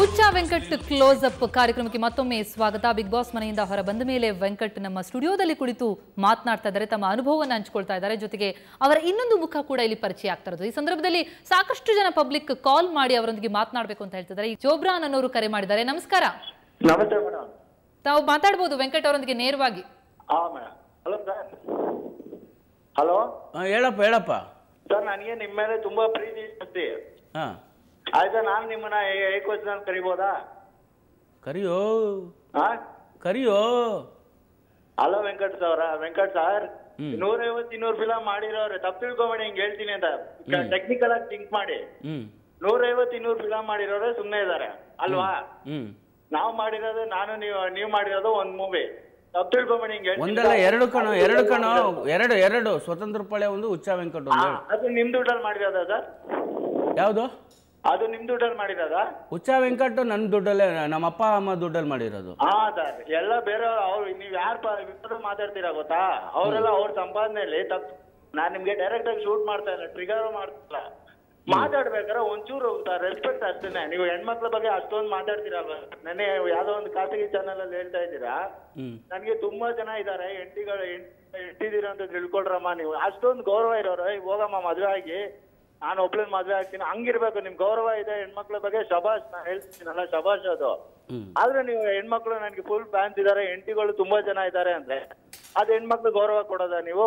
Huccha Venkat close up ಕಾರ್ಯಕ್ರಮಕ್ಕೆ ಮತ್ತೊಮ್ಮೆ ಸ್ವಾಗತ. ಬಿಗ್ ಬಾಸ್ ಮನೆಯಿಂದ ಹೊರ ಬಂದ ಮೇಲೆ ವೆಂಕಟ್ ನಮ್ಮ ಸ್ಟುಡಿಯೋದಲ್ಲಿ ಕುಳಿತು ಮಾತನಾಡ್ತಾ ಇದ್ದಾರೆ, ತಮ್ಮ ಅನುಭವವನ್ನು ಹಂಚಿಕೊಳ್ತಾ ಇದ್ದಾರೆ. ಜೊತೆಗೆ ಅವರ ಇನ್ನೊಂದು ಮುಖ ಕೂಡ ಇಲ್ಲಿ ಪರಿಚಯ ಆಗ್ತಾ ಇರೋದು. ಈ ಸಂದರ್ಭದಲ್ಲಿ ಸಾಕಷ್ಟು ಜನ ಪಬ್ಲಿಕ್ ಕಾಲ್ ಮಾಡಿ ಅವರೊಂದಿಗೆ ಮಾತನಾಡಬೇಕು ಅಂತ ಹೇಳ್ತಿದ್ದಾರೆ. ಜೋಬ್ರಾನ್ ಅನ್ನೋರು ಕರೆ ಮಾಡಿದ್ದಾರೆ. ನಮಸ್ಕಾರ. ನಮಸ್ತೆ ಮೇಡಮ್. ತಾವು ಮಾತಾಡಬಹುದು ವೆಂಕಟ್ ಅವರೊಂದಿಗೆ ನೇರವಾಗಿ. Hello sir. ಹಲೋ ಹೇಳಪ್ಪ ಹೇಳಪ್ಪ. ಸರ್, ನನಗೆ ನಿಮ್ಮ ಮೇಲೆ ತುಂಬಾ ಪ್ರೀತಿ ಇರುತ್ತೆ. ಆಯ್ತಾ, ನಾನು ನಿಮ್ಮನ್ನ ಏಕವಚನ ಕರಿಬೋದಾ? ಕರಿಯೋ ಹಾ ಕರಿಯೋ. ಹಲೋ ವೆಂಕಟ್ ಸರ್, 150-200 ಫಿಲಂ ಮಾಡಿರೋರು. ತಪ್ಪು ತಿಳ್ಕೊಬೇಡಿ, ಹಿಂಗ್ ಹೇಳ್ತೀನಿ ಅಂತ ಟೆಕ್ನಿಕಲ್ ಆಗಿ ಥಿಂಕ್ ಮಾಡಿ. 150-200 ಫಿಲಂ ಮಾಡಿರೋರು ಸುಮ್ಮನೆ ಇದಾರೆ ಅಲ್ವಾ? ನಾವು ಮಾಡಿರೋದು, ನೀವು ಮಾಡಿರೋದು ಒಂದ್ ಮೂವಿ. ತಪ್ಪು ತಿಳ್ಕೊಬೇಡಿ, ಹಿಂಗ್ ಒಂದಲ್ಲ ಎರಡು ಎರಡು ಸ್ವತಂತ್ರ ಪಳೆ ಒಂದು, ಹುಚ್ಚ ವೆಂಕಟ್ ಒಂದು. ಅದು ನಿಮ್ ದುಡ್ಡಲ್ಲಿ ಮಾಡಿರೋದ ಸರ್? ಯಾವುದು? ಅದು ನಿಮ್ ದುಡ್ಡಲ್ಲಿ ಮಾಡಿರೋದ? ಹುಚ್ಚ ವೆಂಕಟ್ ನನ್ನ ದುಡ್ಡಲ್ಲೇ, ನಮ್ಮ ಅಪ್ಪ ಅಮ್ಮ ದುಡ್ಡಲ್ಲಿ ಮಾಡಿರೋದು. ಹಾ ಸರ್, ಎಲ್ಲ ಬೇರೆ ಅವ್ರು ನೀವ್ ಯಾರು ಮಾತಾಡ್ತೀರಾ ಗೊತ್ತಾ? ಅವರೆಲ್ಲ ಅವ್ರ ಸಂಪಾದನೆಯಲ್ಲಿ ತಪ್ಪು. ನಾನ್ ನಿಮ್ಗೆ ಡೈರೆಕ್ಟ್ ಆಗಿ ಶೂಟ್ ಮಾಡ್ತಾ ಇಲ್ಲ, ಟ್ರಿಗರ್ ಮಾಡ್ತಿಲ್ಲ. ಮಾತಾಡ್ಬೇಕಾದ್ರೆ ಒಂಚೂರು ರೆಸ್ಪೆಕ್ಟ್ ಅಷ್ಟೇನೆ. ನೀವು ಹೆಣ್ಮಕ್ಳ ಬಗ್ಗೆ ಅಷ್ಟೊಂದು ಮಾತಾಡ್ತೀರಲ್ವ? ನೆನ್ನೆ ಯಾವ್ದೋ ಒಂದು ಖಾಸಗಿ ಚಾನಲ್ ಅಲ್ಲಿ ಹೇಳ್ತಾ ಇದ್ದೀರಾ, ನನ್ಗೆ ತುಂಬಾ ಜನ ಇದಾರೆ ಎಂಟಿದೀರ ಅಂತ ತಿಳ್ಕೊಳ್ರಮ್ಮ. ನೀವು ಅಷ್ಟೊಂದು ಗೌರವ ಇರೋರು, ಹೋಗಮ್ಮ ಮದ್ವೆ ಆಗಿ, ನಾನು ಒಬ್ಳನ್ ಮದ್ವೆ ಆಗ್ತೀನಿ, ಹಂಗಿರ್ಬೇಕು. ನಿಮ್ ಗೌರವ ಇದೆ ಹೆಣ್ಮಕ್ಳ ಬಗ್ಗೆ, ಶಬಾಷ್. ನಾ ಹೇಳ್ತೀನಲ್ಲ, ಶಬಾಷ್ ಅದು. ಆದ್ರೆ ನೀವು ಹೆಣ್ಮಕ್ಳು ನನ್ಗೆ ಫುಲ್ ಫ್ಯಾನ್ಸ್ ಇದಾರೆ, ಎಂಟಿಗಳು ತುಂಬಾ ಜನ ಇದಾರೆ ಅಂದ್ರೆ ಅದ್ ಹೆಣ್ಮಕ್ಳು ಗೌರವ ಕೊಡೋದ ನೀವು?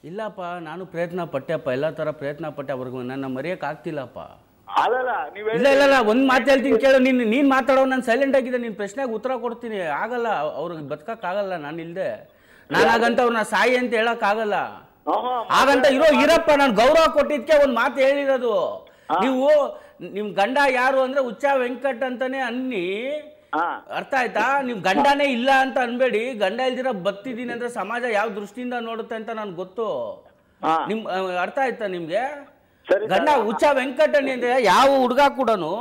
ಇಲ್ಲಪ್ಪ, ನಾನು ಪ್ರಯತ್ನ ಪಟ್ಟೆಪ್ಪ, ಎಲ್ಲಾ ತರ ಪ್ರಯತ್ನ ಪಟ್ಟೆ. ಅವ್ರಿಗೂ ನನ್ನ ಮರೆಯಕ್ ಆಗ್ತಿಲ್ಲಪ್ಪ. ಅಲ್ಲಲ್ಲ, ನೀವ್ ಇಲ್ಲ ಒಂದ್ ಮಾತು ಹೇಳ್ತೀನಿ ಕೇಳು. ನೀನ್ ಮಾತಾಡೋ, ನಾನು ಸೈಲೆಂಟ್ ಆಗಿದೆ. ನಿನ್ ಪ್ರಶ್ನೆಗೆ ಉತ್ತರ ಕೊಡ್ತೀನಿ. ಆಗಲ್ಲ, ಅವ್ರಿಗೆ ಬದುಕಕ್ ಆಗಲ್ಲ ನಾನು ಇಲ್ದೆ. ನಾನಾಗಂತ ಅವ್ರನ್ನ ಸಾಯಿ ಅಂತ ಹೇಳಕ್ ಆಗಲ್ಲ. ಹಾಗಂತ ಇರಪ್ಪ, ನಾನು ಗೌರವ ಕೊಟ್ಟಿದ್ಕೆ ಒಂದ್ ಮಾತು ಹೇಳಿರೋದು. ನೀವು ನಿಮ್ ಗಂಡ ಯಾರು ಅಂದ್ರೆ ಹುಚ್ಚ ವೆಂಕಟ್ ಅಂತಾನೆ ಅನ್ನಿ, ಅರ್ಥ ಆಯ್ತಾ? ನಿಮ್ ಗಂಡನೇ ಇಲ್ಲ ಅಂತ ಅನ್ಬೇಡಿ. ಗಂಡ ಇಲ್ದಿರ ಬತ್ತಿದೀನಿ ಅಂದ್ರೆ ಸಮಾಜ ಯಾವ ದೃಷ್ಟಿಯಿಂದ ನೋಡುತ್ತೆ ಅಂತ ನನ್ಗೆ ಗೊತ್ತು. ನಿಮ್ ಅರ್ಥ ಆಯ್ತಾ ನಿಮ್ಗೆ? ಗಂಡ ಹುಚ್ಚ ವೆಂಕಟಣ್ಣಿ ಅಂದ್ರೆ ಯಾವ ಹುಡುಗ ಕೂಡನು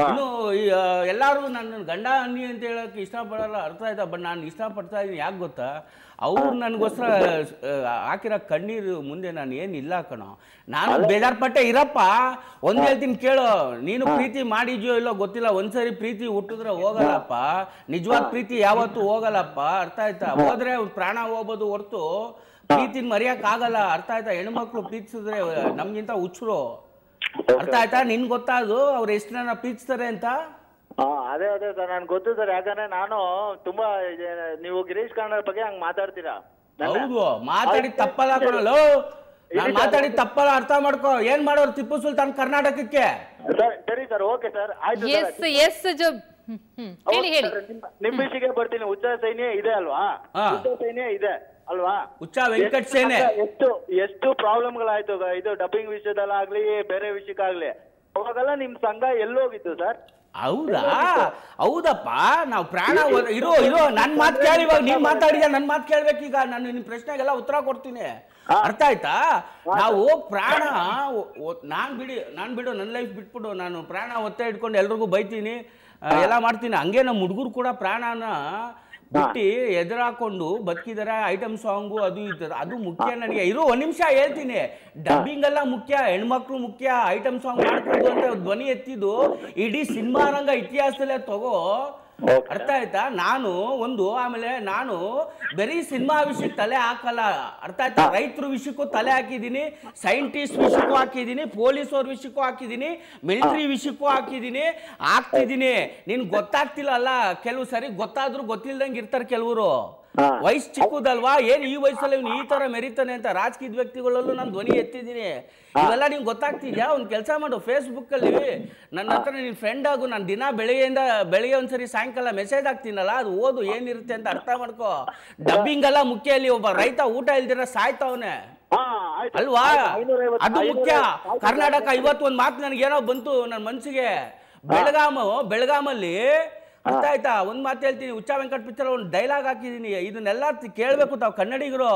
ಇನ್ನು ಎಲ್ಲಾರು ನನ್ನ ಗಂಡ ಅನ್ನಿ ಅಂತ ಹೇಳಕ್ ಇಷ್ಟಪಡಲ್ಲ, ಅರ್ಥ ಆಯ್ತಾ? ಬಟ್ ನಾನು ಇಷ್ಟಪಡ್ತಾ ಇದೀನಿ. ಯಾಕೆ ಗೊತ್ತಾ? ಅವ್ರು ನನಗೋಸ್ಕರ ಹಾಕಿರೋ ಕಣ್ಣೀರು ಮುಂದೆ ನಾನು ಏನಿಲ್ಲ ಕಣೋ. ನಾನು ಬೇಜಾರ್ಪಟ್ಟೆ. ಇರಪ್ಪ, ಒಂದ್ ಹೇಳ್ತೀನಿ ಕೇಳು. ನೀನು ಪ್ರೀತಿ ಮಾಡಿದ್ಯೋ ಇಲ್ಲೋ ಗೊತ್ತಿಲ್ಲ, ಒಂದ್ಸರಿ ಪ್ರೀತಿ ಹುಟ್ಟಿದ್ರೆ ಹೋಗಲ್ಲಪ್ಪ. ನಿಜವಾದ ಪ್ರೀತಿ ಯಾವತ್ತೂ ಹೋಗಲ್ಲಪ್ಪ, ಅರ್ಥ ಆಯ್ತಾ? ಹೋದ್ರೆ ಪ್ರಾಣ ಹೋಗ್ಬೋದು ಹೊರ್ತು ಪ್ರೀತಿನ ಮರೆಯಕ್ ಆಗಲ್ಲ, ಅರ್ಥ ಆಯ್ತಾ? ಹೆಣ್ಮಕ್ಳು ಪ್ರೀತಿಸಿದ್ರೆ ನಮ್ಗಿಂತ ಹುಚ್ಚರು, ಅರ್ಥ ಆಯ್ತಾ? ನಿನ್ ಗೊತ್ತಾದ್ರು ಅವ್ರು ಎಷ್ಟು ಜನ ಪ್ರೀತಿಸ್ತಾರೆ ಅಂತ? ಅದೇ ಸರ್, ನನ್ಗೆ ಗೊತ್ತು ಸರ್. ಯಾಕಂದ್ರೆ ನಾನು ತುಂಬಾ, ನೀವು ಗಿರೀಶ್ ಕಾರ್ನಾಡ್ ಬಗ್ಗೆ ಹಂಗ್ ಮಾತಾಡ್ತೀರಾ. ಹೌದು, ಮಾತಾಡಿ ತಪ್ಪಲ್ಲ ಕಣಲ್ಲ. ನಾನು ಮಾತಾಡಿ ತಪ್ಪಲ್ಲ, ಅರ್ಥ ಮಾಡ್ಕೋ. ಏನ್ ಮಾಡೋರು ಟಿಪ್ಪು ಸುಲ್ತಾನ್ ಕರ್ನಾಟಕಕ್ಕೆ? ಸರಿ ಸರ್, ಓಕೆ ಸರ್, ಆಯ್ತು. ನಿಮ್ ವಿಷಯಕ್ಕೆ ಬರ್ತೀನಿ. ಹುಚ್ಚ ಸೈನ್ಯ ಇದೆ ಅಲ್ವಾ? ಹುಚ್ಚ ಸೈನ್ಯ ಇದೆ ಅಲ್ವಾ? ಹುಚ್ಚ ವೆಂಕಟ್ ಸೇನೆ ಎಷ್ಟು ಪ್ರಾಬ್ಲಮ್ಗಳಾಯ್ತು ಇದು ಡಬ್ಬಿಂಗ್ ವಿಷಯದಲ್ಲಾಗ್ಲಿ, ಬೇರೆ ವಿಷಯಕ್ಕಾಗ್ಲಿ. ಅವಾಗೆಲ್ಲ ನಿಮ್ ಸಂಘ ಎಲ್ಲೋಗಿತ್ತು ಸರ್? ಹೌದಪ್ಪ, ನಾವು ಪ್ರಾಣ ಇರೋ ನನ್ ಮಾತು ಕೇಳಿ. ಇವಾಗ ನೀನ್ ಮಾತಾಡಿದ, ನನ್ ಮಾತು ಕೇಳ್ಬೇಕೀಗ. ನಾನು ನಿನ್ ಪ್ರಶ್ನೆಗೆಲ್ಲ ಉತ್ತರ ಕೊಡ್ತೀನಿ, ಅರ್ಥ ಆಯ್ತಾ? ನಾವು ಪ್ರಾಣ, ನಾನ್ ಬಿಡು ನನ್ನ ಲೈಫ್ ಬಿಟ್ಬಿಡು. ನಾನು ಪ್ರಾಣ ಒತ್ತೆ ಇಟ್ಕೊಂಡು ಎಲ್ರಿಗೂ ಬೈತೀನಿ, ಎಲ್ಲ ಮಾಡ್ತೀನಿ. ಹಂಗೆ ನಮ್ಮ ಹುಡುಗರು ಕೂಡ ಪ್ರಾಣನ ಬಿಟ್ಟು ಎದುರಾಕೊಂಡು ಬದುಕಿದಾರೆ. ಐಟಮ್ ಸಾಂಗು ಅದು ಇರ್ತದೆ, ಅದು ಮುಖ್ಯ ನನಗೆ. ಒಂದ್ ನಿಮಿಷ ಹೇಳ್ತೀನಿ. ಡಬ್ಬಿಂಗ್ ಎಲ್ಲ ಮುಖ್ಯ, ಹೆಣ್ಮಕ್ಳು ಮುಖ್ಯ. ಐಟಮ್ ಸಾಂಗ್ ಮಾಡ್ಕೊಂಡು ಅಂತ ಧ್ವನಿ ಎತ್ತಿದ್ದು ಇಡೀ ಸಿನಿಮಾ ರಂಗ ಇತಿಹಾಸದಲ್ಲೇ ತಗೋ, ಅರ್ಥ ಆಯ್ತಾ? ಆಮೇಲೆ ನಾನು ಬರೀ ಸಿನಿಮಾ ವಿಷಯಕ್ಕೆ ತಲೆ ಹಾಕಲ್ಲ, ಅರ್ಥ ಆಯ್ತಾ? ರೈತರ ವಿಷಯಕ್ಕೂ ತಲೆ ಹಾಕಿದ್ದೀನಿ, ಸೈಂಟಿಸ್ಟ್ ವಿಷಯಕ್ಕೂ ಹಾಕಿದ್ದೀನಿ, ಪೊಲೀಸ್ ಅವ್ರ ವಿಷಯಕ್ಕೂ ಹಾಕಿದ್ದೀನಿ, ಮಿಲಿಟರಿ ವಿಷಯಕ್ಕೂ ಹಾಕ್ತಿದ್ದೀನಿ. ನಿನ್ ಗೊತ್ತಾಗ್ತಿಲ್ಲ ಅಲ್ಲ, ಕೆಲವು ಸರಿ ಗೊತ್ತಾದ್ರು ಗೊತ್ತಿಲ್ದಂಗೆ ಇರ್ತಾರೆ ಕೆಲವರು. ವಯಸ್ಸು ಚಿಕ್ಕದಲ್ವಾ, ಏನ್ ಈ ವಯಸ್ಸಲ್ಲಿ ಇವ್ನು ಈ ತರ ಮೆರಿತಾನೆ ಅಂತ ರಾಜಕೀಯ ವ್ಯಕ್ತಿಗಳಲ್ಲೂ ನಾನು ಧ್ವನಿ ಎತ್ತಿದ್ದೀನಿ. ಇವೆಲ್ಲ ನಿಂಗೆ ಗೊತ್ತಾಗ್ತಿದ್ಯಾ? ಒಂದು ಕೆಲಸ ಮಾಡು, ಫೇಸ್ಬುಕ್ ಅಲ್ಲಿ ನನ್ನ ಹತ್ರ ನಿನ್ ಫ್ರೆಂಡ್ ಆಗು. ನಾನು ದಿನ ಬೆಳಿಗ್ಗೆ ಒಂದ್ಸರಿ ಸಾಯಂಕಾಲ ಮೆಸೇಜ್ ಹಾಕ್ತೀನಲ್ಲ, ಅದು ಓದು, ಏನಿರುತ್ತೆ ಅಂತ ಅರ್ಥ ಮಾಡ್ಕೋ. ಡಬ್ಬಿಂಗ್ ಎಲ್ಲ ಮುಖ್ಯ. ಇಲ್ಲಿ ಒಬ್ಬ ರೈತ ಊಟ ಇಲ್ದಿರ ಸಾಯ್ತವನೆ ಅಲ್ವಾ? ಅದು ಮುಖ್ಯ. ಕರ್ನಾಟಕ ಇವತ್ತು ಒಂದ್ ಮಾತು ನನಗೇನೋ ಬಂತು ನನ್ನ ಮನ್ಸಿಗೆ. ಬೆಳಗಾಮಲ್ಲಿ ಅರ್ಥ ಆಯ್ತಾ? ಒಂದ್ ಮಾತು ಹೇಳ್ತೀನಿ. ಹುಚ್ಚ ವೆಂಕಟ್ ಪಿಕ್ಚರ್ ಒಂದು ಡೈಲಾಗ್ ಹಾಕಿದೀನಿ, ಇದನ್ನೆಲ್ಲ ಕೇಳ್ಬೇಕು ತಾವು ಕನ್ನಡಿಗರು,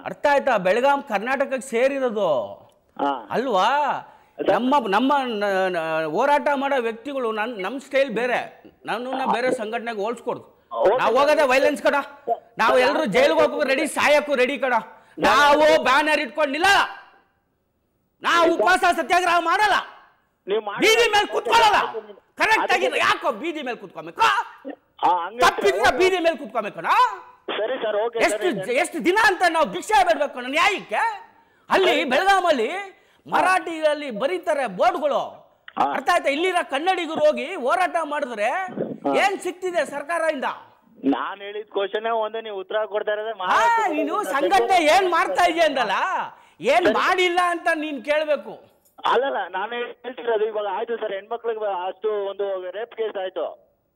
ಅರ್ಥ ಆಯ್ತಾ? ಬೆಳಗಾಂ ಕರ್ನಾಟಕಕ್ಕೆ ಸೇರಿರೋದು ಅಲ್ವಾ? ನಮ್ಮ ಹೋರಾಟ ಮಾಡೋ ವ್ಯಕ್ತಿಗಳು ನಮ್ಮ ಸ್ಟೈಲ್ ಬೇರೆ, ನನ್ನನ್ನ ಬೇರೆ ಸಂಘಟನೆಗೆ ಹೋಲ್ಸ್ಕೊಡ್ದು. ನಾವು ಹೋಗೋದೇ ವೈಲೆನ್ಸ್ ಕಡ. ನಾವು ಎಲ್ಲರೂ ಜೈಲಿಗೆ ಹೋಗಕ್ಕೂ ರೆಡಿ, ಸಾಯಕ್ಕೂ ರೆಡಿ ಕಡ. ನಾವು ಬ್ಯಾನರ್ ಇಟ್ಕೊಂಡಿಲ್ಲ, ನಾವು ಉಪವಾಸ ಸತ್ಯಾಗ್ರಹ ಮಾಡಲ್ಲ. ಬೀದಿ ಮೇಲೆ ಕುತ್ಕೊಳ್ಳಲ್ಲ ಕರೆಕ್ಟ್ ಆಗಿ ಯಾಕೋ ಬೀದಿ ಮೇಲೆ ಕುತ್ಕೊಬೇಕು ತಪ್ಪಿದ್ರೆ ಬೀದಿ ಮೇಲೆ ಕುತ್ಕೊಬೇಕಣ್ಣ ಸರಿ ಸರ್ ಓಕೆ ಎಷ್ಟು ದಿನ ಅಂತ ನಾವು ಭಿಕ್ಷೆ ಬೇಡಬೇಕು ನನ್ನ ನ್ಯಾಯಕ್ಕೆ ಅಲ್ಲಿ ಬೆಳಗಾಮಲ್ಲಿ ಮರಾಠಿಯಲ್ಲಿ ಬರೀತಾರೆ ಬೋರ್ಡ್ಗಳು ಅರ್ಥ ಆಯ್ತಾ ಇಲ್ಲಿರೋ ಕನ್ನಡಿಗರು ಹೋಗಿ ಹೋರಾಟ ಮಾಡಿದ್ರೆ ಏನ್ ಸಿಕ್ತಿದೆ ಸರ್ಕಾರದಿಂದ ನಾನ್ ಹೇಳಿದ ಕ್ವಶನ್ ಒಂದೇ ನೀವು ಉತ್ತರ ಕೊಡ್ತಾ ಇರೋದೇ ನೀನು ಸಂಘಟನೆ ಏನ್ ಮಾಡ್ತಾ ಇದೆಯಾ ಅಂದಲ್ಲ ಏನ್ ಮಾಡಿಲ್ಲ ಅಂತ ನೀನ್ ಕೇಳ್ಬೇಕು ಅಲ್ಲಲ್ಲ ನಾನು ಹೇಳ್ತಿರೋದು ಇವಾಗ ಆಯ್ತು ಸರ್ ಹೆಣ್ಮಕ್ಳಿಗೆ ಅಷ್ಟು ಒಂದು ರೇಪ್ ಕೇಸ್ ಆಯ್ತು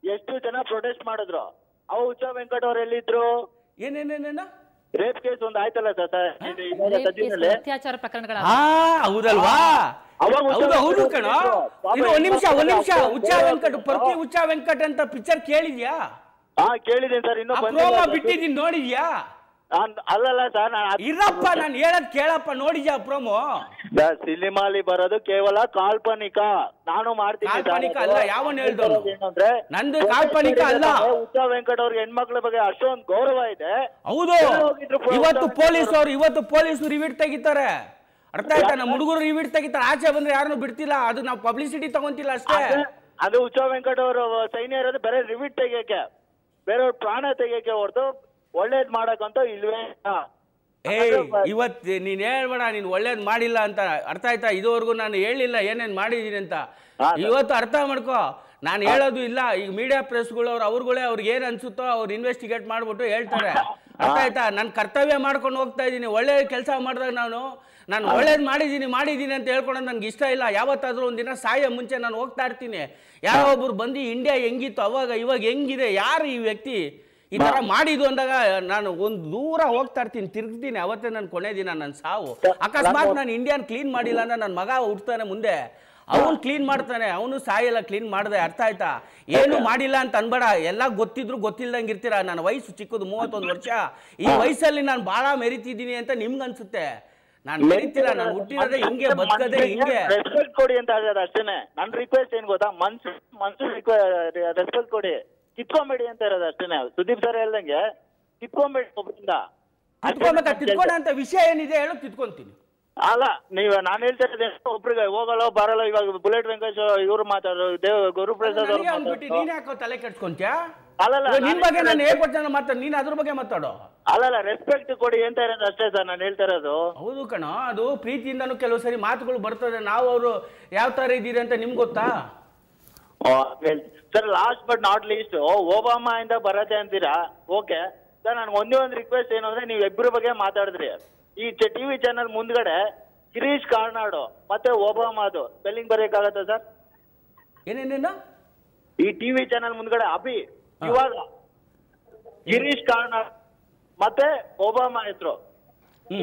ಎಷ್ಟು ಜನ ಪ್ರೊಟೆಸ್ಟ್ ಮಾಡಿದ್ರು ಅವ ಹುಚ್ಚ ವೆಂಕಟ್ ಅವ್ರು ಎಲ್ಲಿದ್ರು ಏನೇನೇನೇನ ರೇಪ್ ಕೇಸ್ ಒಂದು ಆಯ್ತಲ್ಲ ಸರ್ ಅತ್ಯಾಚಾರ ಪ್ರಕರಣಗಳ ಹೌದಲ್ವಾ ಹೌದು ಕಣ ಇದು ಒಂದ್ ನಿಮಿಷ ಹುಚ್ಚ ವೆಂಕಟ್ ಪರ್ತಿ ಹುಚ್ಚ ವೆಂಕಟ್ ಅಂತ ಪಿಕ್ಚರ್ ಕೇಳಿದ್ಯಾ ಕೇಳಿದ್ದೀನಿ ಸರ್ ಇನ್ನೂ ಬಿಟ್ಟಿದ್ದೀನಿ ನೋಡಿದ್ಯಾ ಅಲ್ಲಲ್ಲ ಸರ್ ಇರಪ್ಪ ನಾನು ಹೇಳದ್ ಕೇಳಪ್ಪ ನೋಡಿದ್ಯಾ ಪ್ರೋಮೋ ಸಿನಿಮಾಲಿ ಬರೋದು ಕೇವಲ ಕಾಲ್ಪನಿಕ ನಾನು ಮಾಡ್ತೀನಿ ಕಾಲ್ಪನಿಕ ಅಲ್ಲ ಯಾವನ್ ಹೇಳ್ದವ್ರು ಏನಂದ್ರೆ ನಂದು ಕಾಲ್ಪನಿಕ ಅಲ್ಲ ಹುಚ್ಚ ವೆಂಕಟ್ ಅವ್ರಿಗೆ ಹೆಣ್ಮಕ್ಳ ಬಗ್ಗೆ ಅಷ್ಟೊಂದು ಗೌರವ ಇದೆ ಹೌದು ಇವತ್ತು ಪೊಲೀಸರು ರಿವಿಟ್ ತೆಗಿತಾರೆ ಅರ್ಥ ಆಯ್ತಾ ನಮ್ಮ ಹುಡುಗರು ರಿವಿಟ್ ತೆಗಿತಾರೆ ಆಚೆ ಬಂದ್ರೆ ಯಾರನ್ನು ಬಿಡ್ತಿಲ್ಲ ಅದು ನಾವು ಪಬ್ಲಿಸಿಟಿ ತಗೊಂತಿಲ್ಲ ಅಷ್ಟೇ ಅದು ಹುಚ್ಚ ವೆಂಕಟ್ ಅವರು ಸೈನ್ಯ ಇರೋದು ಬೇರೆ ರಿವಿಟ್ ತೆಗಿಯಕ್ಕೆ ಬೇರೆಯವ್ರ ಪ್ರಾಣ ತೆಗಿಯಕ್ಕೆ ಹೊರತು ಒಳ್ಳೇದ್ ಮಾಡಕ್ಕಂತ ಇಲ್ವೇ ಇವತ್ತು ನೀನ್ ಹೇಳ್ಬೇಡ ನೀನ್ ಒಳ್ಳೇದ್ ಮಾಡಿಲ್ಲ ಅಂತ ಅರ್ಥ ಆಯ್ತಾ ಇದುವರೆಗೂ ನಾನು ಹೇಳಿಲ್ಲ ಏನೇನ್ ಮಾಡಿದೀನಿ ಅಂತ ಇವತ್ತು ಅರ್ಥ ಮಾಡ್ಕೋ ನಾನು ಹೇಳೋದು ಇಲ್ಲ ಈಗ ಮೀಡಿಯಾ ಪ್ರೆಸ್ಗಳು ಅವ್ರುಗಳೇ ಅವ್ರಿಗೆ ಏನ್ ಅನ್ಸುತ್ತೋ ಅವ್ರು ಇನ್ವೆಸ್ಟಿಗೇಟ್ ಮಾಡ್ಬಿಟ್ಟು ಹೇಳ್ತಾರೆ ಅರ್ಥ ಆಯ್ತಾ ನಾನು ಕರ್ತವ್ಯ ಮಾಡ್ಕೊಂಡು ಹೋಗ್ತಾ ಇದ್ದೀನಿ ಒಳ್ಳೆ ಕೆಲಸ ಮಾಡಿದಾಗ ನಾನು ಒಳ್ಳೇದು ಮಾಡಿದ್ದೀನಿ ಅಂತ ಹೇಳ್ಕೊಂಡ್ರೆ ನನ್ಗೆ ಇಷ್ಟ ಇಲ್ಲ ಯಾವತ್ತಾದ್ರೂ ಒಂದಿನ ಸಾಯ ಮುಂಚೆ ನಾನು ಹೋಗ್ತಾ ಇರ್ತೀನಿ ಯಾರೋ ಒಬ್ರು ಬಂದು ಇಂಡಿಯಾ ಹೆಂಗಿತ್ತು ಅವಾಗ ಇವಾಗ ಹೆಂಗಿದೆ ಯಾರು ಈ ವ್ಯಕ್ತಿ ಈ ತರ ಮಾಡಿದ್ದು ಅಂದಾಗ ನಾನು ಒಂದು ದೂರ ಹೋಗ್ತಾ ಇರ್ತೀನಿ ತಿರ್ಗ್ತೀನಿ ಅವತ್ತೇ ನನ್ನ ಕೊನೆ ದಿನ ನನ್ನ ಸಾವು ಅಕಸ್ಮಾತ್ ನಾನು ಇಂಡಿಯಾನ್ ಕ್ಲೀನ್ ಮಾಡಿಲ್ಲ ಅಂದ್ರೆ ನನ್ನ ಮಗ ಹುಡ್ತಾನೆ ಮುಂದೆ ಅವನು ಕ್ಲೀನ್ ಮಾಡ್ತಾನೆ ಅವನು ಸಾಯೆಲ್ಲ ಕ್ಲೀನ್ ಮಾಡಿದೆ ಅರ್ಥ ಆಯ್ತಾ ಏನು ಮಾಡಿಲ್ಲ ಅಂತ ಅನ್ಬೇಡ ಎಲ್ಲ ಗೊತ್ತಿದ್ರು ಗೊತ್ತಿಲ್ದಂಗೆ ಇರ್ತೀರಾ ನನ್ನ ವಯಸ್ಸು ಚಿಕ್ಕದು 31 ವರ್ಷ ಈ ವಯಸ್ಸಲ್ಲಿ ನಾನು ಬಹಳ ಮೆರಿತಿದ್ದೀನಿ ಅಂತ ನಿಮ್ಗೆ ಅನ್ಸುತ್ತೆ ನಾನು ಮೆರಿತಿಲ್ಲ ನಾನು ಹುಟ್ಟಿರೋದೇ ಹಿಂಗೆ ಬದುಕದೆ ಹಿಂಗೆ ರೆಸ್ಪೆಕ್ಟ್ ಕೊಡಿ ಅಂತ ಹೇಳೋದು ಅಷ್ಟೇನೆ ನನ್ನ ರಿಕ್ವೆಸ್ಟ್ ಏನ್ ಗೊತ್ತಾ ಮನ್ಸು ರೆಸ್ಪೆಕ್ಟ್ ಕೊಡಿ ಕಿತ್ಕೊಂಬೇಡಿ ಅಂತ ಇರೋದು ಅಷ್ಟೇನೆ ಸುದೀಪ್ ಸರ್ ಹೇಳ್ದಂಗೆ ಕಿತ್ಕೊಂಬೇಡಿ ಒಬ್ಬರಿಂದ ಕಿತ್ಕೊಂಡ ಅಂತ ವಿಷಯ ಏನಿದೆ ಹೇಳು ಕಿತ್ಕೊಂತೀನಿ ಅಲ್ಲ ನಾನು ಹೇಳ್ತಾ ಇರೋದೇ ಒಬ್ರಿಗೆ ಹೋಗಲ್ಲ ಬರಲ್ಲ ಇವಾಗ ಬುಲೆಟ್ ವೆಂಕಟೇಶ್ ಇವ್ರು ಮಾತಾಡೋರು ಗುರುಪ್ರಸಾದ್ ನೀನ್ ಯಾಕೋ ತಲೆ ಕೆಡ್ಸ್ಕೊಂತ್ಯಾ ಅಲ್ಲಲ್ಲ ನಿನ್ ಬಗ್ಗೆ ನಾನು ಹೇಳ್ಕೊಡ್ತಾನೆ ಮಾತಾಡ ನೀನ್ ಅದ್ರ ಬಗ್ಗೆ ಮಾತಾಡೋ ಅಲ್ಲಲ್ಲ ರೆಸ್ಪೆಕ್ಟ್ ಕೊಡಿ ಅಂತ ಇರೋದು ಅಷ್ಟೇ ಸರ್ ನಾನು ಹೇಳ್ತಾ ಇರೋದು ಹೌದು ಕಣೋ ಅದು ಪ್ರೀತಿಯಿಂದನೂ ಕೆಲವು ಸರಿ ಮಾತುಗಳು ಬರ್ತದೆ ನಾವು ಅವರು ಯಾವ ತರ ಇದ್ದೀರಿ ಅಂತ ನಿಮ್ಗೆ ಗೊತ್ತಾ sir last but not least Obama ಇಂದ ಬರತ್ತೆ ಅಂತೀರಾ ಓಕೆ ಸರ್ ನನ್ಗೆ ಒಂದೇ ಒಂದು ರಿಕ್ವೆಸ್ಟ್ ಏನು ಅಂದ್ರೆ ನೀವು ಇಬ್ಬರ ಬಗ್ಗೆ ಮಾತಾಡಿದ್ರಿ ಈ ಟಿವಿ ಚಾನಲ್ ಮುಂದ್ಗಡೆ ಗಿರೀಶ್ ಕಾರ್ನಾಡು ಮತ್ತೆ ಒಬಾಮಾದು ಸ್ಪೆಲ್ಲಿಂಗ್ ಬರೆಯಕ್ಕಾಗತ್ತಾ ಸರ್ ಏನೇನೇನು ಈ ಟಿವಿ ಚಾನಲ್ ಮುಂದ್ಗಡೆ ಅಭಿ ಇವಾಗ ಗಿರೀಶ್ ಕಾರ್ನಾಡ್ ಮತ್ತೆ ಒಬಾಮಾ ಹೆಸರು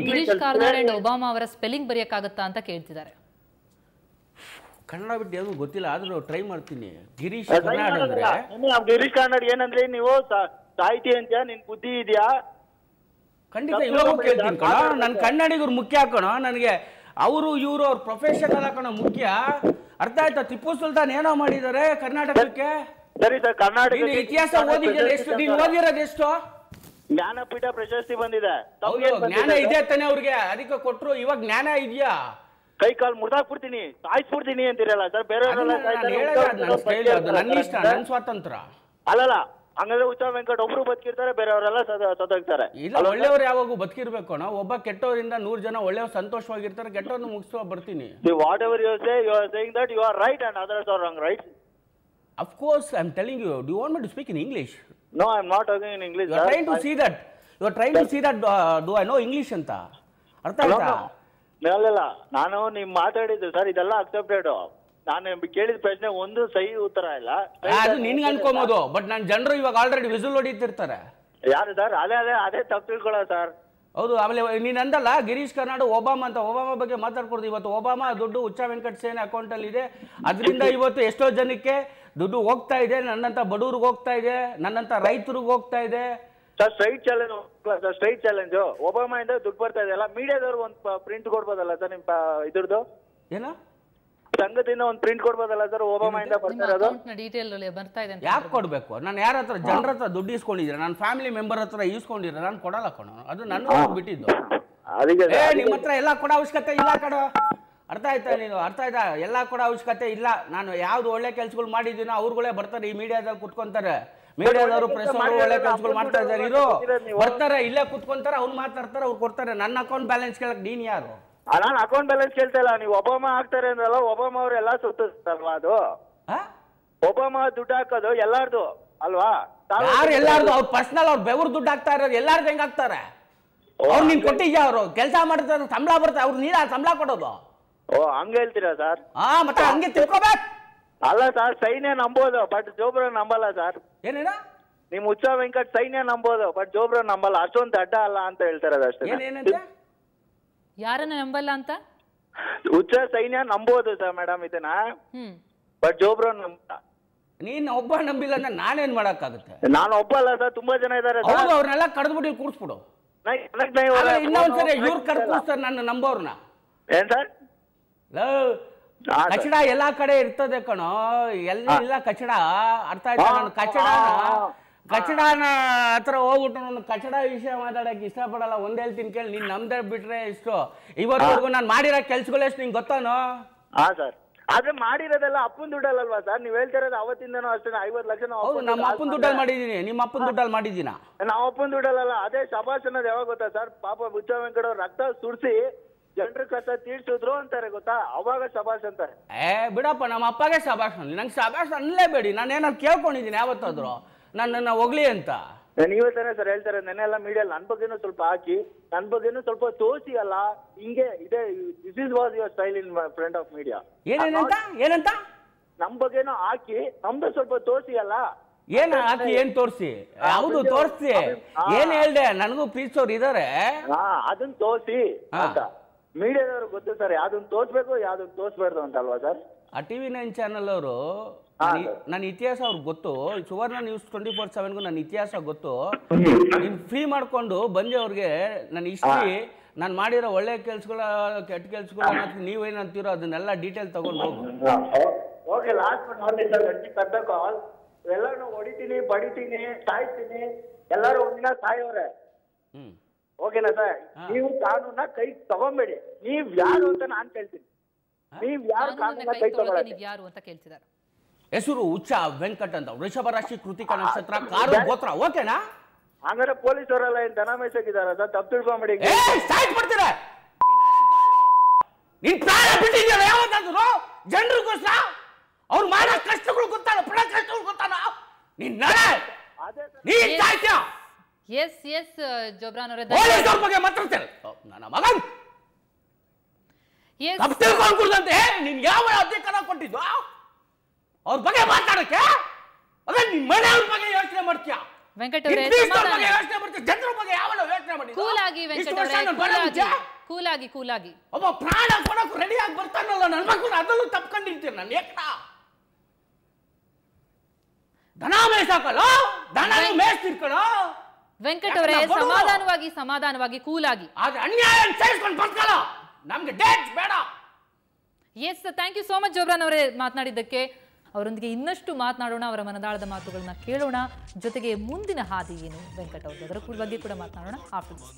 ಗಿರೀಶ್ ಕಾರ್ನಾಡ್ ಅಂಡ್ ಒಬಾಮಾ ಅವರ ಸ್ಪೆಲ್ಲಿಂಗ್ ಬರೆಯಕ್ಕಾಗತ್ತಾ ಅಂತ ಕೇಳ್ತಿದ್ದಾರೆ ಕನ್ನಡ ಬಿಟ್ಟು ಏನು ಗೊತ್ತಿಲ್ಲ ಆದ್ರೂ ಟ್ರೈ ಮಾಡ್ತೀನಿ ಗಿರೀಶ್ ಕಾರ್ನಾಡ್ ಅಂದ್ರೆ ಗಿರೀಶ್ ಕಾರ್ನಾಡ್ ಏನಂದ್ರೆ ನೀವು ಸಾಹಿತಿ ಅಂತ ನಿನ್ ಬುದ್ಧಿ ಇದೆಯಾ ಖಂಡಿತ ಇವಾಗ ಕೇಳ್ತೀನಿ ಕಣ ನನ್ ಕನ್ನಡಿಗರು ಮುಖ್ಯ ಹಾಕೋಣ ನನಗೆ ಅವರು ಇವರು ಅವ್ರ ಪ್ರೊಫೆಷನಲ್ ಹಾಕೋಣ ಮುಖ್ಯ ಅರ್ಥ ಆಯ್ತಾ ಟಿಪ್ಪು ಸುಲ್ತಾನ್ ಏನೋ ಮಾಡಿದ್ದಾರೆ ಕರ್ನಾಟಕಕ್ಕೆ ಸರಿ ಸರ್ ಕರ್ನಾಟಕ ಇತಿಹಾಸ ಓದಿದ್ರೆ ಎಷ್ಟು ನೀನು ಓದಿರೋದು ಎಷ್ಟು ಜ್ಞಾನಪೀಠ ಪ್ರಶಸ್ತಿ ಬಂದಿದೆ ಜ್ಞಾನ ಇದೆ ತಾನೆ ಅವ್ರಿಗೆ ಅದಕ್ಕೆ ಕೊಟ್ರು ಇವಾಗ ಜ್ಞಾನ ಇದೆಯಾ ಕೈ ಕಾಲು ಮುರ್ದಾಕ್ಬಿಡ್ತೀನಿ ಸಾಯಿಸ್ಬಿಡ್ತೀನಿ ಅಂತಿರಲ್ಲ ಸರ್ ಬೇರೆ ನನ್ನ ಇಷ್ಟ ನನ್ನ ಸ್ವಾತಂತ್ರ್ಯ ಅಲ್ಲಲ್ಲ ಹಂಗಂದ್ರೆ ಹುಚ್ಚ ವೆಂಕಟ್ ಒಬ್ರು ಬದುಕಿರ್ತಾರೆ ಬೇರೆಯವರೆಲ್ಲ ಸತ್ತೋಗ್ತಾರೆ ಇಲ್ಲ ಒಳ್ಳೆಯವ್ರು ಯಾವಾಗೂ ಬದುಕಿರ್ಬೇಕು ನಾವು ಒಬ್ಬ ಕೆಟ್ಟವರಿಂದ 100 ಜನ ಒಳ್ಳೆಯವ್ರು ಸಂತೋಷವಾಗಿರ್ತಾರೆ ಕೆಟ್ಟವ್ರನ್ನ ಮುಗಿಸುವ ಬರ್ತೀನಿ whatever you say you are saying that you are right and others are wrong right of course I'm telling you do you want me to speak in English no I'm not talking in English you are trying to see that do I know English ಅಂತ ಅರ್ಥ ಆಯ್ತಾ ಇಲ್ಲ ನಾನು ನೀವು ಮಾತಾಡಿದ್ದು sir ಇದೆಲ್ಲ accepted ನಾನು ಕೇಳಿದ ಪ್ರಶ್ನೆ ಒಂದು ಸಹಿ ಉತ್ತರ ಇಲ್ಲ ಅದು ನಿನ್ಗೆ ಅನ್ಕೋಬಹುದು ಬಟ್ ನಾನು ಜನರು ಇವಾಗ ಆಲ್ರೆಡಿ ವಿಸಿಲ್ ಹೊಡಿತಿರ್ತಾರೆ ಯಾರು ಸರ್ ಅದೇ ತಪ್ಪು ತಿಳ್ಕೊಳ್ಳೋ ಸರ್ ಹೌದು ಆಮೇಲೆ ನೀನು ಅಂದಲ್ಲ ಗಿರೀಶ್ ಕಾರ್ನಾಡ್ ಒಬಾಮಾ ಅಂತ ಒಬಾಮಾ ಬಗ್ಗೆ ಮಾತಾಡ್ಕೊಡ್ದು ಇವತ್ತು ಒಬಾಮಾ ದುಡ್ಡು ಹುಚ್ಚ ವೆಂಕಟ ಸೇನೆ ಅಕೌಂಟಲ್ಲಿ ಇದೆ ಅದರಿಂದ ಇವತ್ತು ಎಷ್ಟೋ ಜನಕ್ಕೆ ದುಡ್ಡು ಹೋಗ್ತಾ ಇದೆ ನನ್ನಂತ ಬಡವ್ರಿಗೆ ಹೋಗ್ತಾ ಇದೆ ನನ್ನಂತ ರೈತರಿಗೆ ಹೋಗ್ತಾ ಇದೆ ಸರ್ ಸ್ಟ್ರೈಟ್ ಚಾಲೆಂಜ್ ಒಬಾಮಾ ಇಂದ ದುಡ್ಡು ಬರ್ತಾ ಇದೆಯಲ್ಲ ಮೀಡಿಯಾದವ್ರು ಒಂದು ಪ್ರಿಂಟ್ ಕೊಡ್ಬೋದಲ್ಲ ಸರ್ ನಿಮ್ ಇದ್ರದ್ದು ಏನ ಸಂಘದಿಂದ ಒಂದು ಪ್ರಿಂಟ್ ಕೊಡ್ಬೋದಲ್ಲ ಸರ್ ಒಬಾಮಾ ಇಂದ ಬರ್ತಾ ಇರೋದು ಯಾಕೆ ಕೊಡ್ಬೇಕು ನಾನು ಯಾರ ಹತ್ರ ಜನರ ಹತ್ರ ದುಡ್ಡು ಇಸ್ಕೊಂಡಿದ್ರೆ ನನ್ನ ಫ್ಯಾಮಿಲಿ ಮೆಂಬರ್ ಹತ್ರ ಇಸ್ಕೊಂಡಿದ್ರೆ ನಾನು ಕೊಡಲ್ಲ ಕಣೋ ಅದು ನನ್ನ ಬಿಟ್ಟಿದ್ದು ನಿಮ್ಮ ಹತ್ರ ಎಲ್ಲ ಕೊಡೋ ಅವಶ್ಯಕತೆ ಇಲ್ಲ ಕಣೋ ಅರ್ಥ ಆಯ್ತಾ ನೀನು? ಅರ್ಥ ಆಯ್ತಾ? ಎಲ್ಲ ಕೂಡ ಅವಶ್ಯಕತೆ ಇಲ್ಲ. ನಾನು ಯಾವ್ದು ಒಳ್ಳೆ ಕೆಲ್ಸಗಳು ಮಾಡಿದ್ದೀನೋ ಅವ್ರುಗಳೇ ಬರ್ತಾರೆ ಈ ಮೀಡಿಯಾದಲ್ಲಿ ಕುತ್ಕೊಂತಾರೆ. ಮೀಡಿಯಾದವರು ಪ್ರೆಸ್ ಅವರು ಒಳ್ಳೆ ಕೆಲ್ಸಗಳು ಮಾಡ್ತಾ ಇದ್ದಾರೆ. ಇರೋ ಬರ್ತಾರೆ, ಇಲ್ಲೇ ಕುತ್ಕೊಂತಾರೆ, ಅವ್ರು ಮಾತಾಡ್ತಾರೆ, ಅವ್ರು ಕೊಡ್ತಾರೆ. ನನ್ನ ಅಕೌಂಟ್ ಬ್ಯಾಲೆನ್ಸ್ ಕೇಳಕ್ ನೀನ್ ಯಾರು? ನಾನು ಅಕೌಂಟ್ ಬ್ಯಾಲೆನ್ಸ್ ಕೇಳ್ತಾ ಇಲ್ಲ. ನೀವು ಒಬಾಮಾ ಹಾಕ್ತಾರೆ ಅಂದ್ರಲ್ಲ, ಒಬಾಮಾ ಅವ್ರು ಎಲ್ಲಾ ಸುತ್ತಲ್ವಾ? ಅದು ಒಬಾಮಾ ದುಡ್ಡು ಹಾಕೋದು ಎಲ್ಲಾರ್ದು ಅಲ್ವಾ? ಯಾರು ಎಲ್ಲಾರ್ದು? ಅವ್ರು ಪರ್ಸನಲ್ ಅವ್ರು ಬೆವರು ದುಡ್ಡು ಹಾಕ್ತಾ ಇರೋದು ಎಲ್ಲಾರ್ದು ಹೆಂಗ್ ಹಾಕ್ತಾರೆ? ಅವ್ರು ನೀನ್ ಕೊಟ್ಟಿದ್ಯಾ? ಅವರು ಕೆಲಸ ಮಾಡ್ತಾರೆ, ಸಂಬಳ ಬರ್ತಾರೆ, ಅವ್ರು ನೀನ ಸಂಬಳ ಕೊಡೋದು? ಓ ಹಂಗ ಹೇಳ್ತೀರಾ ಸರ್? ಮತ್ತೆ ಹಂಗೆ ತಿಳ್ಕೊಬೇಕು. ಅಲ್ಲ ಸರ್, ಸೈನ್ಯ ನಂಬೋದು ಬಟ್ ಜೋಬ್ರ ನಂಬಲ್ಲ ಸರ್. ಏನೇನ? ನಿಮ್ ಉತ್ಸವ ವೆಂಕಟ್ ಸೈನ್ಯ ನಂಬೋದು ಬಟ್ ಜೋಬ್ರ ನಂಬಲ್ಲ. ಅಷ್ಟೊಂದು ಅಡ್ಡ ಅಲ್ಲ ಅಂತ ಹೇಳ್ತಾರೆ ಅಷ್ಟೇ. ಯಾರನ್ನ ನಂಬಲ್ಲ ಅಂತ? ಉತ್ಸವ ಸೈನ್ಯ ನಂಬೋದು ಸರ್ ಮೇಡಮ್ ಇದನ್ನ, ಬಟ್ ಜೋಬ್ರ ನಂಬಲ್ಲ. ನೀನ್ ಒಬ್ಬ ನಂಬಿಲ್ಲ ಅಂದ್ರೆ ನಾನೇನ್ ಮಾಡಕ್ಕಾಗುತ್ತೆ? ನಾನು ಒಬ್ಬ ಅಲ್ಲ ಸರ್, ತುಂಬಾ ಜನ ಇದಾರೆ. ಅವ್ರನ್ನೆಲ್ಲ ಕಡ್ದ್ಬಿಟ್ಟು ಕೂರ್ಸ್ಬಿಡು. ಇನ್ನೊಂದ್ಸರಿ ಇವ್ರು ಕರ್ದು ಕೂರ್ಸ್ತಾರೆ ನನ್ನ ನಂಬೋರ್ನ. ಏನ್ ಸರ್? ಕಚಡ ಎಲ್ಲಾ ಕಡೆ ಇರ್ತದೆ ಕಣೋ, ಎಲ್ಲ ಕಚಡ. ಅರ್ಥ ಆಯ್ತಾ? ನಾನು ಕಚಡನ ಹತ್ರ ಹೋಗ್ಬಿಟ್ಟು ನಾನು ಕಚಡ ವಿಷಯ ಮಾತಾಡಕ್ ಇಷ್ಟಪಡಲ್ಲ. ಒಂದ್ ಹೇಳ್ತೀನಿ ಕೇಳಿ, ನೀನ್ ನಮ್ದೇ ಬಿಟ್ರೆ ಇಷ್ಟು ಇವತ್ತವರೆಗೂ ನಾನು ಮಾಡಿರೋ ಕೆಲ್ಸಗಳು ಎಷ್ಟು ನಿಂಗೆ ಗೊತ್ತಾನೋ? ಹಾ ಸರ್, ಆದ್ರೆ ಮಾಡಿರೋದೆಲ್ಲ ಅಪ್ಪನ ದುಡ್ಡಲ್ವಾ ಸರ್? ನೀವ್ ಹೇಳ್ತಿರೋದು ಅವತ್ತಿಂದನೂ ಅಷ್ಟೇ 50 ಲಕ್ಷ ನಮ್ಮ ಅಪ್ಪನ ದುಡ್ಡಲ್ಲಿ ಮಾಡಿದೀನಿ. ನಿಮ್ಮ ಅಪ್ಪನ ದುಡ್ಡಲ್ಲಿ ಮಾಡಿದೀನ? ನಾವು ಅಪ್ಪನ ದುಡ್ಡಲ್ಲ. ಅದೇ ಶಬಾಷ್ ಅನ್ನೋದು ಯಾವಾಗ ಗೊತ್ತಾ ಸರ್? ಪಾಪ ಉತ್ಸವ ವೆಂಕಟ್ ಅವ್ರು ರಕ್ತ ಸುಡ್ಸಿ ಜನರ ಕಷ್ಟ ತೀರ್ಸಿದ್ರು ಅಂತಾರೆ ಗೊತ್ತಾ, ಅವಾಗ ಶಬಾಷ್ ಅಂತಾರೆ. ಬಿಡಪ್ಪ, ನಮ್ಮ ಅಪ್ಪಗೆ ಶಬಾಷ್ ಅನ್ಲಿ, ನಂಗೆ ಶಬಾಷ್ ಅನ್ಲೇಬೇಡಿ. ನಾನು ಏನಾದ್ರು ಕೇಳ್ಕೊಂಡಿದ್ದೀನಿ ಯಾವತ್ತಾದ್ರು ನನ್ನ ಹೊಗ್ಲಿ ಅಂತ? ನೀವೇ ತಾನೇ ಸರ್ ಹೇಳ್ತಾರೆ. ನೆನ್ನೆಲ್ಲ ಮೀಡಿಯಾ ನನ್ ಬಗ್ಗೆನೂ ಸ್ವಲ್ಪ ಹಾಕಿ, ನನ್ ಬಗ್ಗೆನೂ ಸ್ವಲ್ಪ ತೋರಿಸಿ ಅಲ್ಲ, ಹಿಂಗೆ ಇದೆ. This is was your style in front of media. ಏನಂತ ನಮ್ ಬಗ್ಗೆನೂ ಹಾಕಿ ನಮ್ದು ಸ್ವಲ್ಪ ತೋರಿಸಿ ಅಲ್ಲ. ಏನ್ ಹಾಕಿ ಏನ್ ತೋರ್ಸಿ? ಹೌದು ತೋರ್ಸಿ. ಏನ್ ಹೇಳ್ದೆ? ನನಗೂ ಪ್ರೀತಿಸೋರು ಇದಾರೆ, ಅದನ್ನ ತೋರಿಸಿ ಅಂತ ಮೀಡಿಯಾದವ್ರು ಗೊತ್ತು ಸರ್. ಯಾವ್ದನ್ನ ತೋರ್ಸ್ಬೇಕು ಯಾವ್ದನ್ನ ತೋರ್ಸ್ಬಾರ್ದು ಅಂತ ಅಲ್ವಾ ಸರ್? ಆ TV9 ಚಾನಲ್ ಅವರು ನನ್ನ ಇತಿಹಾಸ ಅವ್ರಿಗೆ ಗೊತ್ತು. ಸುವರ್ಣ ನ್ಯೂಸ್ 24/7ಗೂ ನನ್ನ ಇತಿಹಾಸ ಗೊತ್ತು. ನೀನ್ ಫ್ರೀ ಮಾಡ್ಕೊಂಡು ಬಂದು ಅವ್ರಿಗೆ ನನ್ನ ಹಿಸ್ಟ್ರಿ, ನಾನು ಮಾಡಿರೋ ಒಳ್ಳೆ ಕೆಲ್ಸಗಳ ಕೆಟ್ಟ ಕೆಲ್ಸಗಳ ನೀವೇನಂತೀರೋ ಅದನ್ನೆಲ್ಲ ಡೀಟೇಲ್ ತಗೊಂಡು ಹೋಗು. Okay, last call. ಎಲ್ಲಾರು ಹೊಡಿತೀನಿ, ಬಡಿತೀನಿ, ಸಾಯ್ತೀನಿ, ಎಲ್ಲಾರು ಒಂದಿನ ಸಾಯೋರೆ. ಓಕೆನಾ ಸರ್? ನೀವು ಕಾನೂನ ಕೈ ತಗೊಂಬೇಡಿ. ನೀವ್ ಯಾರು ಅಂತ ನಾನ್ ಕೇಳ್ತೀನಿ. ನೀವ್ ಯಾರು ಕಾನೂನ ಕೈ ತಗೊಳ್ಳಿ? ಹೆಸರು ಉಚ್ಚ ವೆಂಕಟ್ ಅಂತ, ವೃಷಭ ರಾಶಿ, ಕೃತಿಕ ನಕ್ಷತ್ರ, ಕಾರು ಗೋತ್ರ. ಓಕೆನಾ? ಹಂಗಾರೆ ಪೊಲೀಸ್ ಅವರೆಲ್ಲ ಏನ್ ದನ ಮೇಯ್ಸಕ್ಕಿದಾರ ಸರ್? ತಪ್ಪು ತಿಳ್ಕೊಂಬೇಡಿ. ಜನರಿಗೋಸ್ಕರ ಅವ್ರು ಮಾಡೋ ಕಷ್ಟಗಳು ಗೊತ್ತಾಗ, ಪಡ ಕಷ್ಟಗಳು ಗೊತ್ತಾಗ. ನೀನ್ ಜೋಬ್ರಾನ್ ಅವರೇ ಬಗ್ಗೆ ಮಾತಾಡ್ತಾರೆ. ನನ್ನ ಮಗನ್ ತಿಳ್ಕೊಂಡ್ಕೂಡ್ದಂತೆ ನೀನ್ ಯಾವ ಅಧಿಕಾರ ಕೊಟ್ಟಿದ್ದು ಅವ್ರ ಬಗ್ಗೆ ಮಾತಾಡಕ್ಕೆ? ಅದೇ ನಿನ್ ಮನೆಯವ್ರ ಬಗ್ಗೆ ಯೋಚನೆ ಮಾಡ್ತೀಯ? ವೆಂಕಟ್ ಅವರೇ ಯೋಚನೆ ಮಾಡ್ತೀಯ, ಜನರ ಬಗ್ಗೆ ಯಾವ ಯೋಚನೆ ಮಾಡಿ? ಕೂಲಾಗಿ ವೆಂಕಟ್ ಅವರೇ, ಕೂಲಾಗಿ ಒಬ್ಬ ಪ್ರಾಣ ಕೊಡಕ್ ರೆಡಿ ಆಗಿ ಬರ್ತಾನಲ್ಲ ನನ್ನ ಮಕ್ಕಳು, ಅದನ್ನು ತಪ್ಕೊಂಡಿರ್ತೀನಿ ನಾನು. ಏಕ ದನ ಮೇಯ್ಸಾಕಲ್ಲ, ದನ ಮೇಯ್ಸ್ತಿರ್ಕಣ. ವೆಂಕಟ್ ಅವರೇ ಸಮಾಧಾನವಾಗಿ ಕೂಲಾಗಿ. ಆದ್ರೆ ಅನ್ಯಾಯ ಸೇರಿಸ್ಕೊಂಡು ಬರ್ಕಲ್ಲ, ನಮ್ಗೆ ಡೇಟ್ ಬೇಡ. Yes, thank you so much ಜೋಬ್ರಾನ್ ಅವರೇ ಮಾತನಾಡಿದ್ದಕ್ಕೆ. ಅವರೊಂದಿಗೆ ಇನ್ನಷ್ಟು ಮಾತನಾಡೋಣ, ಅವರ ಮನದಾಳದ ಮಾತುಗಳನ್ನ ಕೇಳೋಣ. ಜೊತೆಗೆ ಮುಂದಿನ ಹಾದಿ ಏನು ವೆಂಕಟ್ ಅವರ ಬಗ್ಗೆ ಕೂಡ ಮಾತನಾಡೋಣ ಆಫ್ಟರ್ ದಿಸ್.